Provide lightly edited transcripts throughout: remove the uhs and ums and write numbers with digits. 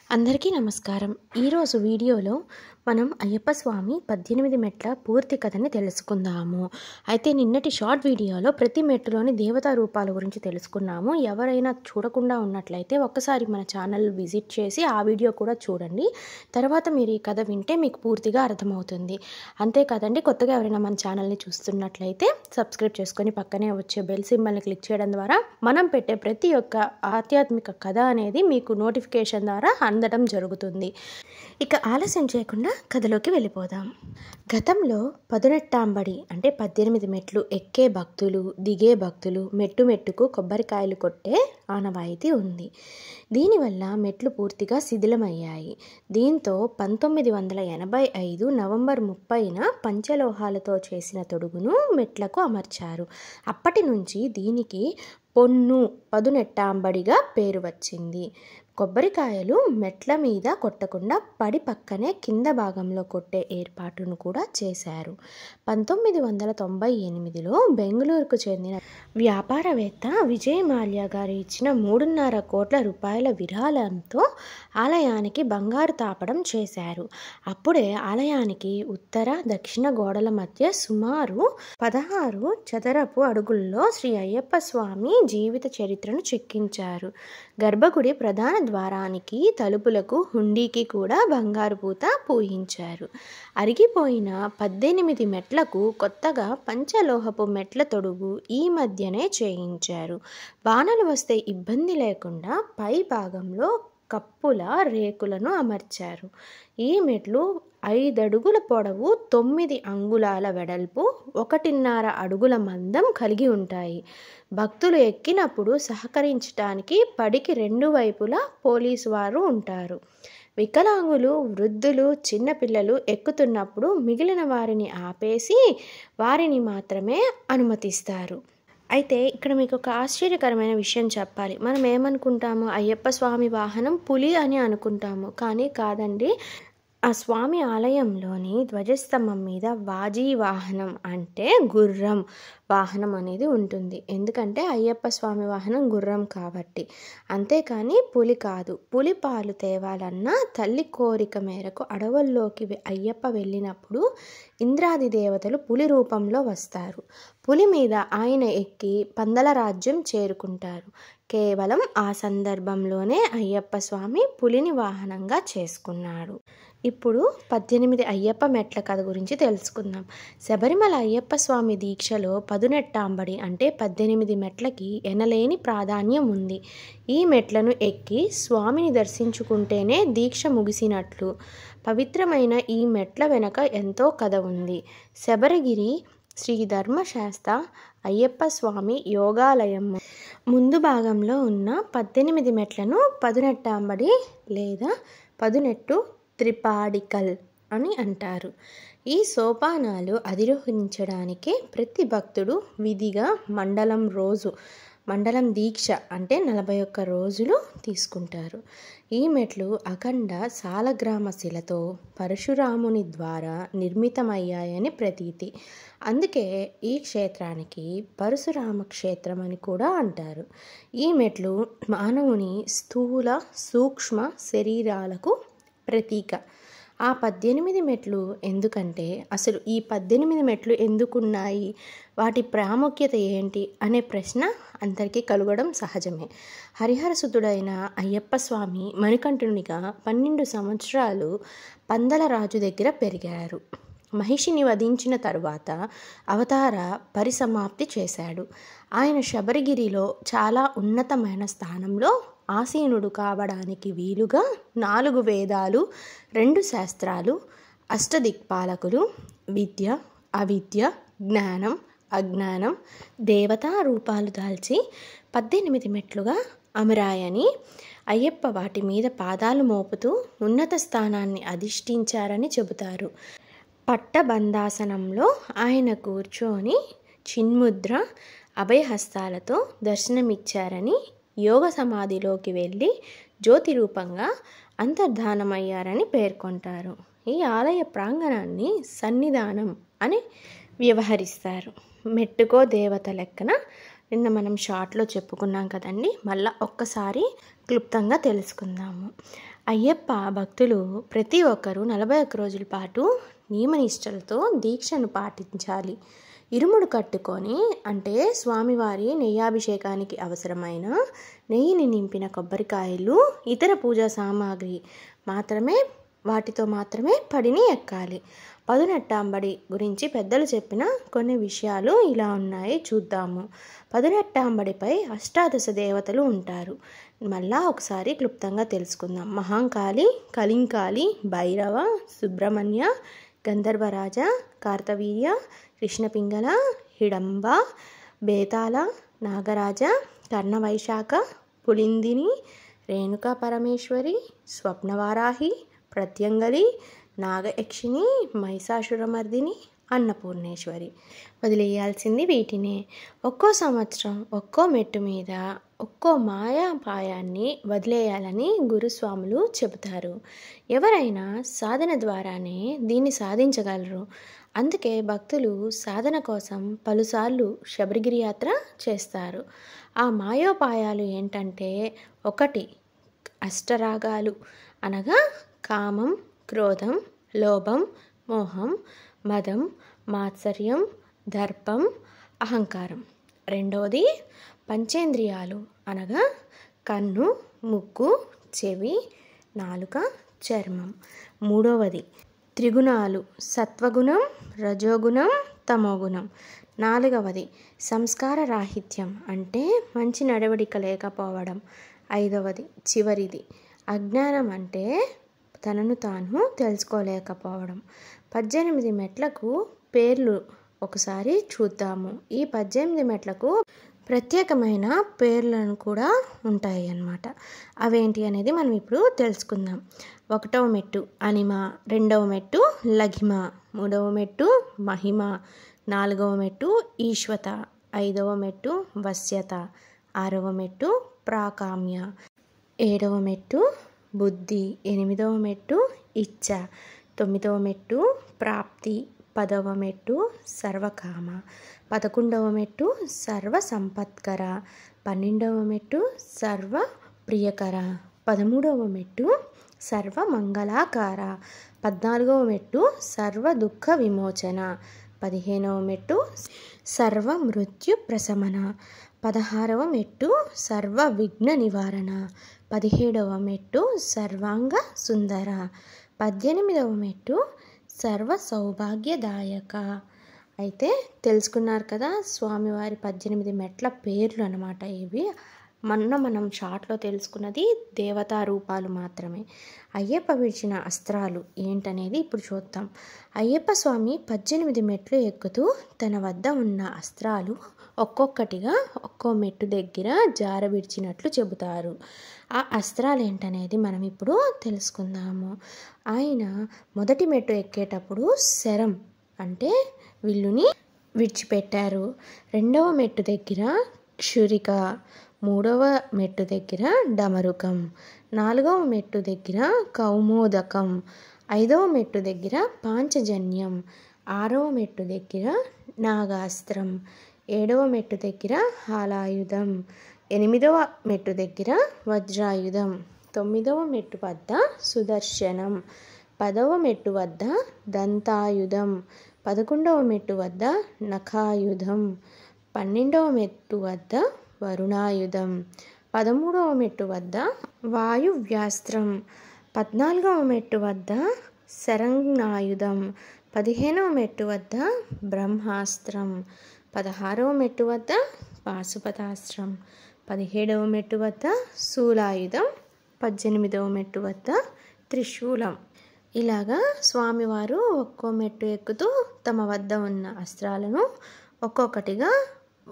అందరికీ నమస్కారం. ఈరోజు వీడియోలో మనం అయ్యప్ప స్వామి 18 మెట్ల పూర్తి కథని తెలుసుకుందాము. అయితే నిన్నటి షార్ట్ వీడియోలో ప్రతి మెట్టులోని దేవతా రూపాల గురించి తెలుసుకున్నాము. ఎవరైనా చూడకుండా ఉన్నట్లయితే ఒక్కసారి మన ఛానల్ విజిట్ చేసి ఆ వీడియో కూడా చూడండి. తర్వాత మీరు ఈ కథ వింటే మీకు పూర్తిగా అర్థమవుతుంది. అంతేకాదండి, కొత్తగా ఎవరైనా మన ఛానల్ని చూస్తున్నట్లయితే సబ్స్క్రైబ్ చేసుకొని పక్కనే వచ్చే బెల్ సింబల్ని క్లిక్ చేయడం ద్వారా మనం పెట్టే ప్రతి ఒక్క ఆధ్యాత్మిక కథ అనేది మీకు నోటిఫికేషన్ ద్వారా అందడం జరుగుతుంది. ఇక ఆలస్యం చేయకుండా కథలోకి వెళ్ళిపోదాం. గతంలో పదునెట్టాంబడి అంటే 18 మెట్లు ఎక్కే భక్తులు, దిగే భక్తులు మెట్టు మెట్టుకు కొబ్బరికాయలు కొట్టే ఆనవాయితీ ఉంది. దీనివల్ల మెట్లు పూర్తిగా శిథిలమయ్యాయి. దీంతో 1985 నవంబర్ 30న పంచలోహాలతో చేసిన తొడుగును మెట్లకు అమర్చారు. అప్పటి నుంచి దీనికి పొన్ను పదునెట్టాంబడిగా పేరు వచ్చింది. కొబ్బరికాయలు మెట్ల మీద కొట్టకుండా పడి పక్కనే కింద భాగంలో కొట్టే ఏర్పాటును కూడా చేశారు. 1998లో బెంగళూరుకు చెందిన వ్యాపారవేత్త విజయ్ మాల్యా గారు ఇచ్చిన 3.5 కోట్ల రూపాయల విరాళంతో ఆలయానికి బంగారు తాపడం చేశారు. అప్పుడే ఆలయానికి ఉత్తర దక్షిణ గోడల మధ్య సుమారు 16 చదరపు అడుగుల్లో శ్రీ అయ్యప్ప స్వామి జీవిత చరిత్రను చెక్కించారు. గర్భగుడి ప్రధాన ద్వారానికి, తలుపులకు, హుండీకి కూడా బంగారు పూత పూయించారు. అరిగిపోయిన 18 మెట్లకు కొత్తగా పంచలోహపు మెట్ల తొడుగు ఈ మధ్యనే చేయించారు. వానలు వస్తే ఇబ్బంది లేకుండా పై భాగంలో కప్పుల రేకులను అమర్చారు. ఈ మెట్లు 5 అడుగుల పొడవు, 9 అంగుళాల వెడల్పు, 1.5 అడుగుల మందం కలిగి ఉంటాయి. భక్తులు ఎక్కినప్పుడు సహకరించడానికి పడికి 2 వైపులా పోలీసు వారు ఉంటారు. వికలాంగులు, వృద్ధులు, చిన్నపిల్లలు ఎక్కుతున్నప్పుడు మిగిలిన వారిని ఆపేసి వారిని మాత్రమే అనుమతిస్తారు. అయితే ఇక్కడ మీకు ఒక ఆశ్చర్యకరమైన విషయం చెప్పాలి. మనం ఏమనుకుంటాము, అయ్యప్ప స్వామి వాహనం పులి అని అనుకుంటాము. కానీ కాదండి. ఆ స్వామి ఆలయంలోని ధ్వజస్తంభం మీద వాజీ వాహనం అంటే గుర్రం వాహనం అనేది ఉంటుంది. ఎందుకంటే అయ్యప్ప స్వామి వాహనం గుర్రం కాబట్టి. అంతేకాని పులి కాదు. పులి పాలు తేవాలన్న తల్లి కోరిక మేరకు అడవుల్లోకి అయ్యప్ప వెళ్ళినప్పుడు ఇంద్రాది దేవతలు పులి రూపంలో వస్తారు. పులి మీద ఆయన ఎక్కి పందల రాజ్యం చేరుకుంటారు. కేవలం ఆ సందర్భంలోనే అయ్యప్ప స్వామి పులిని వాహనంగా చేసుకున్నాడు. ఇప్పుడు 18 అయ్యప్ప మెట్ల కథ గురించి తెలుసుకుందాం. శబరిమల అయ్యప్ప స్వామి దీక్షలో పదునెట్టాంబడి అంటే 18 మెట్లకి ఎనలేని ప్రాధాన్యం ఉంది. ఈ మెట్లను ఎక్కి స్వామిని దర్శించుకుంటేనే దీక్ష ముగిసినట్లు. పవిత్రమైన ఈ మెట్ల వెనక ఎంతో కథ ఉంది. శబరిగిరి శ్రీ ధర్మశాస్త్ర అయ్యప్ప స్వామి యోగాలయం ముందు భాగంలో ఉన్న 18 మెట్లను పదునెట్టాంబడి లేదా పదునెట్టు త్రిపాడికల్ అని అంటారు. ఈ సోపానాలు అధిరోహించడానికే ప్రతి భక్తుడు విధిగా మండలం దీక్ష అంటే 41 రోజులు తీసుకుంటారు. ఈ మెట్లు అఖండ సాలగ్రామ శిలతో పరశురాముని ద్వారా నిర్మితమయ్యాయని ప్రతీతి. అందుకే ఈ క్షేత్రానికి పరశురామ క్షేత్రం అని కూడా అంటారు. ఈ మెట్లు మానవుని స్థూల సూక్ష్మ శరీరాలకు ప్రతీక. ఆ 18 మెట్లు ఎందుకంటే, అసలు ఈ 18 మెట్లు ఎందుకున్నాయి, వాటి ప్రాముఖ్యత ఏంటి అనే ప్రశ్న అందరికీ కలగడం సహజమే. హరిహరసుతుడైన అయ్యప్ప స్వామి మణికంఠునిగా 12 సంవత్సరాలు పందల రాజు దగ్గర పెరిగారు. మహిషిని వధించిన తరువాత అవతార పరిసమాప్తి చేశాడు. ఆయన శబరిగిరిలో చాలా ఉన్నతమైన స్థానంలో ఆసీనుడు కావడానికి వీలుగా 4 వేదాలు, 2 శాస్త్రాలు, అష్టదిక్పాలకులు, విద్య, అవిద్య, జ్ఞానం, అజ్ఞానం, దేవతా రూపాలు దాల్చి 18 మెట్లుగా అమరాయని, అయ్యప్ప వాటి మీద పాదాలు మోపుతూ ఉన్నత స్థానాన్ని అధిష్ఠించారని చెబుతారు. పట్టబంధాసనంలో ఆయన కూర్చొని చిన్ముద్ర, అభయహస్తాలతో దర్శనమిచ్చారని, యోగ సమాధిలోకి వెళ్ళి జ్యోతి రూపంగా అంతర్ధానమయ్యారని పేర్కొంటారు. ఈ ఆలయ ప్రాంగణాన్ని సన్నిధానం అని వ్యవహరిస్తారు. మెట్టుకో దేవత లెక్కన నిన్న మనం షార్ట్లో చెప్పుకున్నాం కదండి. మళ్ళీ ఒక్కసారి క్లుప్తంగా తెలుసుకుందాము. అయ్యప్ప భక్తులు ప్రతి ఒక్కరూ 41 రోజుల పాటు నియమనిష్టలతో దీక్షను పాటించాలి. ఇరుముడు కట్టుకొని అంటే స్వామివారి నెయ్యాభిషేకానికి అవసరమైన నెయ్యిని నింపిన కొబ్బరికాయలు, ఇతర పూజా సామాగ్రి వాటితో మాత్రమే పడిని ఎక్కాలి. పదునెట్టాంబడి గురించి పెద్దలు చెప్పిన కొన్ని విషయాలు ఇలా ఉన్నాయి, చూద్దాము. పదునెట్టాంబడిపై అష్టాదశ దేవతలు ఉంటారు. మళ్ళా ఒకసారి క్లుప్తంగా తెలుసుకుందాం. మహాంకాళి, కలింకాళి, భైరవ, సుబ్రహ్మణ్య, గంధర్వరాజ, కార్తవీర్య, కృష్ణపింగళ, హిడంబ, బేతాళ, నాగరాజ, కర్ణవైశాఖ, పులిందిని, రేణుకా పరమేశ్వరి, స్వప్నవారాహి, ప్రత్యంగలి, నాగయక్షిణి, మహిషాసురమర్దిని, అన్నపూర్ణేశ్వరి. వదిలేయాల్సింది వీటినే. ఒక్కో సంవత్సరం ఒక్కో మెట్టు మీద ఒక్కో మాయాపాయాన్ని వదిలేయాలని గురుస్వాములు చెబుతారు. ఎవరైనా సాధన ద్వారానే దీన్ని సాధించగలరు. అందుకే భక్తులు సాధన కోసం పలుసార్లు శబరిగిరి యాత్ర చేస్తారు. ఆ మాయోపాయాలు ఏంటంటే, 1 అష్టరాగాలు అనగా కామం, క్రోధం, లోభం, మోహం, మదం, మాత్సర్యం, దర్పం, అహంకారం. 2వది పంచేంద్రియాలు అనగా కన్ను, ముక్కు, చెవి, నాలుక, చర్మం. 3వది త్రిగుణాలు సత్వగుణం, రజోగుణం, తమోగుణం. 4వది సంస్కార రాహిత్యం అంటే మంచి నడవడిక లేకపోవడం. 5వది చివరిది అజ్ఞానం అంటే తనను తాను తెలుసుకోలేకపోవడం. 18 మెట్లకు పేర్లు ఒకసారి చూద్దాము. ఈ 18 మెట్లకు ప్రత్యేకమైన పేర్లను కూడా ఉంటాయి అన్నమాట. అవేంటి అనేది మనం ఇప్పుడు తెలుసుకుందాం. 1వ మెట్టు అనిమ, 2వ మెట్టు లఘిమ, 3వ మెట్టు మహిమ, 4వ మెట్టు ఈశ్వత, 5వ మెట్టు వశ్యత, 6వ మెట్టు ప్రాకామ్య, 7వ మెట్టు బుద్ధి, 8వ మెట్టు ఇచ్చ, 9వ మెట్టు ప్రాప్తి, 10వ మెట్టు సర్వకామ, 11వ మెట్టు సర్వ సంపత్కర, 12వ మెట్టు సర్వ ప్రియకర, 13వ మెట్టు సర్వ మంగళాకార, 14వ మెట్టు సర్వ దుఃఖ విమోచన, 15వ మెట్టు సర్వ మృత్యు ప్రశమన, 16వ మెట్టు సర్వ విఘ్న నివారణ, 17వ మెట్టు సర్వాంగ సుందర, 18వ మెట్టు సర్వ సౌభాగ్యదాయక. అయితే తెలుసుకున్నారు కదా స్వామివారి 18 మెట్ల పేర్లు అన్నమాట ఇవి. మనం షార్ట్లో తెలుసుకున్నది దేవతా రూపాలు మాత్రమే. అయ్యప్ప విడిచిన అస్త్రాలు ఏంటనేది ఇప్పుడు చూద్దాం. అయ్యప్ప స్వామి 18 మెట్లు ఎక్కుతూ తన వద్ద ఉన్న అస్త్రాలు ఒక్కొక్కటిగా ఒక్కో మెట్టు దగ్గర జారవిడిచినట్లు చెబుతారు. ఆ అస్త్రాలు ఏంటనేది మనం ఇప్పుడు తెలుసుకుందాము. ఆయన మొదటి మెట్టు ఎక్కేటప్పుడు శరం అంటే విల్లుని విడిచిపెట్టారు. 2వ మెట్టు దగ్గర క్షురిక, 3వ మెట్టు దగ్గర డమరుకం, 4వ మెట్టు దగ్గర కౌమోదకం, 5వ మెట్టు దగ్గర పాంచజన్యం, 6వ మెట్టు దగ్గర నాగాస్త్రం, 7వ మెట్టు దగ్గర హాలాయుధం, 8వ మెట్టు దగ్గర వజ్రాయుధం, 9వ మెట్టు వద్ద సుదర్శనం, 10వ మెట్టు వద్ద దంతాయుధం, 11వ మెట్టు వద్ద నఖాయుధం, 12వ మెట్టు వద్ద వరుణాయుధం, 13వ మెట్టు వద్ద వాయువ్యాస్త్రం, 14వ మెట్టు వద్ద శరంగాయుధం, 15వ మెట్టు వద్ద బ్రహ్మాస్త్రం, 16వ మెట్టు వద్ద పాశుపతాస్త్రం, 17వ మెట్టు వద్ద శూలాయుధం, 18వ మెట్టు వద్ద త్రిశూలం. ఇలాగా స్వామివారు ఒక్కో మెట్టు ఎక్కుతూ తమ వద్ద ఉన్న అస్త్రాలను ఒక్కొక్కటిగా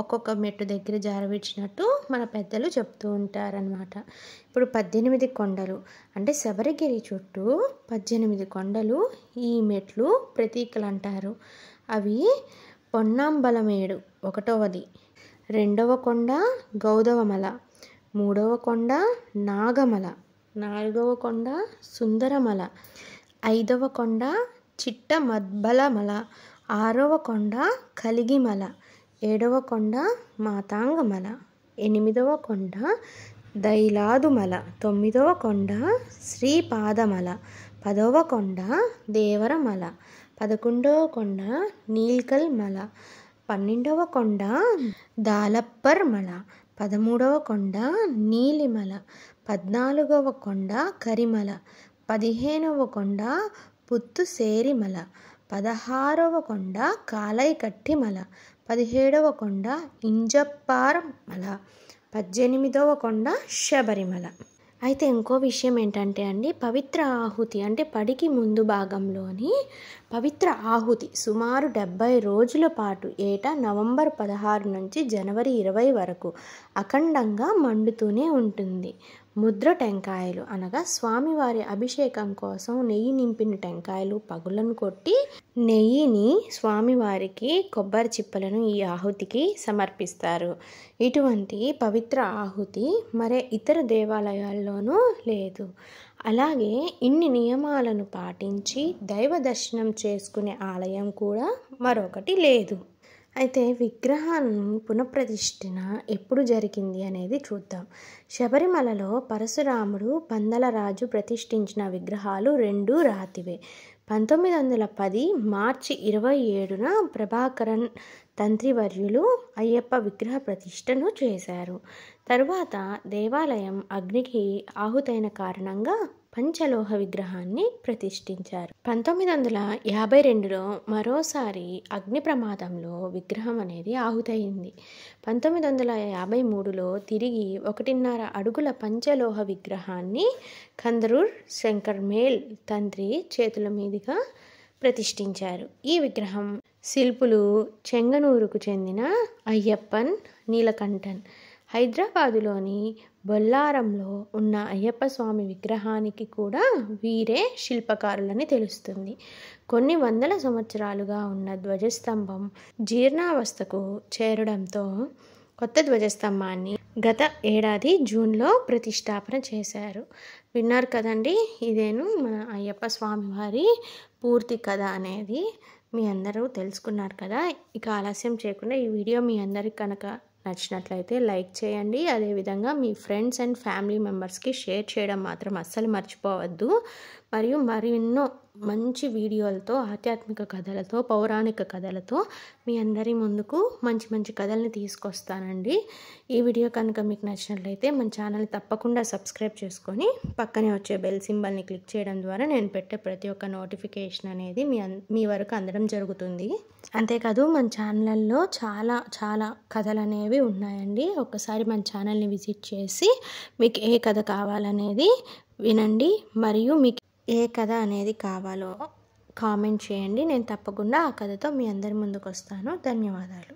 ఒక్కొక్క మెట్టు దగ్గర జారవిడిచినట్టు మన పెద్దలు చెప్తూ ఉంటారనమాట. ఇప్పుడు 18 కొండలు అంటే శబరిగిరి చుట్టూ 18 కొండలు ఈ మెట్లు ప్రతీకలు అంటారు. అవి పొన్నాంబలమేడు 1వది, 2వ కొండ గౌదవమల, 3వ కొండ నాగమల, 4వ కొండ సుందరమల, 5వ కొండ చిట్టమద్బలమల, 6వ కొండ కలిగిమల, 7వ కొండ మాతాంగమల, 8వ కొండ దైలాదుమల, 9వ కొండ శ్రీపాదమల, 10వ కొండ దేవరమల, 11వ కొండ నీల్కల్ మల, 12వ కొండ దాలప్పర్ మల, 13వ కొండ నీలిమల, 14వ కొండ కరిమల, 15వ కొండ పుత్తుసేరిమల, 16వ కొండ కాలైకట్టిమల, 17వ కొండ ఇంజప్పారమల, 18వ కొండ శబరిమల. అయితే ఇంకో విషయం ఏంటంటే అండి, పవిత్ర ఆహుతి అంటే పడికి ముందు భాగంలోని పవిత్ర ఆహుతి సుమారు 70 రోజుల పాటు ఏటా నవంబర్ 16 నుంచి జనవరి 20 వరకు అఖండంగా మండుతూనే ఉంటుంది. ముద్ర టెంకాయలు అనగా స్వామివారి అభిషేకం కోసం నెయ్యి నింపిన టెంకాయలు పగులను కొట్టి నెయ్యిని స్వామివారికి కొబ్బరి చిప్పలను ఈ ఆహుతికి సమర్పిస్తారు. ఇటువంటి పవిత్ర ఆహుతి మరే ఇతర దేవాలయాల్లోనూ లేదు. అలాగే ఇన్ని నియమాలను పాటించి దైవ దర్శనం చేసుకునే ఆలయం కూడా మరొకటి లేదు. అయితే విగ్రహాన్ని పునఃప్రతిష్ఠన ఎప్పుడు జరిగింది అనేది చూద్దాం. శబరిమలలో పరశురాముడు, పందలరాజు ప్రతిష్ఠించిన విగ్రహాలు 2 రాతివే. 1910 మార్చి 27న ప్రభాకరన్ తంత్రివర్యులు అయ్యప్ప విగ్రహ ప్రతిష్టను చేశారు. తరువాత దేవాలయం అగ్నికి ఆహుతైన కారణంగా పంచలోహ విగ్రహాన్ని ప్రతిష్ఠించారు. 1952లో మరోసారి అగ్ని ప్రమాదంలో విగ్రహం అనేది ఆహుతయింది. 1953లో తిరిగి 1.5 అడుగుల పంచలోహ విగ్రహాన్ని కందరూర్ శంకర్మేల్ తంత్రి చేతుల మీదుగా ప్రతిష్ఠించారు. ఈ విగ్రహం శిల్పులు చెంగనూరుకు చెందిన అయ్యప్పన్ నీలకంఠన్. హైదరాబాదులోని బొల్లారంలో ఉన్న అయ్యప్ప స్వామి విగ్రహానికి కూడా వీరే శిల్పకారులని తెలుస్తుంది. కొన్ని వందల సంవత్సరాలుగా ఉన్న ధ్వజస్తంభం జీర్ణావస్థకు చేరడంతో కొత్త ధ్వజస్తంభాన్ని గత ఏడాది జూన్లో ప్రతిష్టాపన చేశారు. విన్నారు కదండి, ఇదేను మన అయ్యప్ప స్వామి వారి పూర్తి కథ అనేది. మీ అందరూ తెలుసుకున్నారు కదా. ఇక ఆలస్యం చేయకుండా ఈ వీడియో మీ అందరికి కనుక నచ్చినట్లయితే లైక్ చేయండి. అదేవిధంగా మీ ఫ్రెండ్స్ అండ్ ఫ్యామిలీ మెంబర్స్కి షేర్ చేయడం మాత్రం అస్సలు మర్చిపోవద్దు. మరియు మరెన్నో మంచి వీడియోలతో, ఆధ్యాత్మిక కథలతో, పౌరాణిక కథలతో మీ అందరి ముందుకు మంచి మంచి కథల్ని తీసుకొస్తానండి. ఈ వీడియో కనుక మీకు నచ్చినట్లయితే మన ఛానల్ని తప్పకుండా సబ్స్క్రైబ్ చేసుకొని పక్కనే వచ్చే బెల్ సింబల్ని క్లిక్ చేయడం ద్వారా నేను పెట్టే ప్రతి ఒక్క నోటిఫికేషన్ అనేది మీ వరకు అందడం జరుగుతుంది. అంతేకాదు మన ఛానల్లో చాలా కథలు అనేవి ఉన్నాయండి. ఒక్కసారి మన ఛానల్ని విజిట్ చేసి మీకు ఏ కథ కావాలనేది వినండి. మరియు మీకు ఏ కథ అనేది కావాలో కామెంట్ చేయండి. నేను తప్పకుండా ఆ కథతో మీ అందరి ముందుకు వస్తాను. ధన్యవాదాలు.